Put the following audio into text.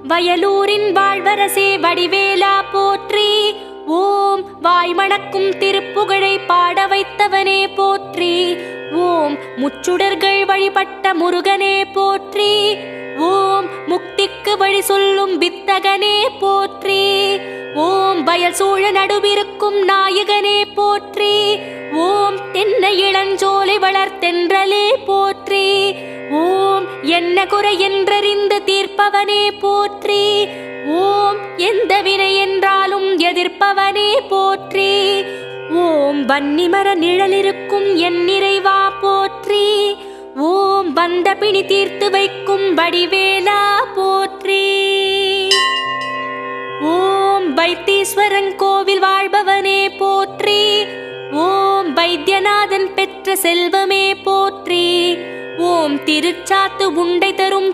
வயலூரின் வாழ்வரசே வடிவேலா போற்றி. ஓம் வாய்மணக்கும் திருப்புகழை பாட வைத்தவனே போற்றி. ஓம் முச்சுடர்கள் வழிபட்ட முருகனே போற்றி. ஓம் முக்திக்கு வழி சொல்லும் வித்தகனே போற்றி. ஓம் வயல் சூழ நடுவிருக்கும் நாயகனே போற்றி. ஓம் தென்னை இளஞ்சோலை வளர்த்தென்றலே போற்றி. ஓம் என்ன குறை என்றறிந்து தீர்ப்பவனே போற்றி. ஓம் எந்த வினை என்றாலும் எதிர்ப்பவனே போற்றி. ஓம் வன்னிமர நிழலிருக்கும் என் நிறைவா போற்றி. ஓம் வந்த பிணி தீர்த்து வைக்கும் வடிவேலா போற்றி. ஓம் வைத்தீஸ்வரன் கோவில் வாழ்பவனே போற்றி. ஓம் வைத்தியநாதன் பெற்ற செல்வமே போற்றி. ஓம் திருச்சாத்து உண்டை தரும்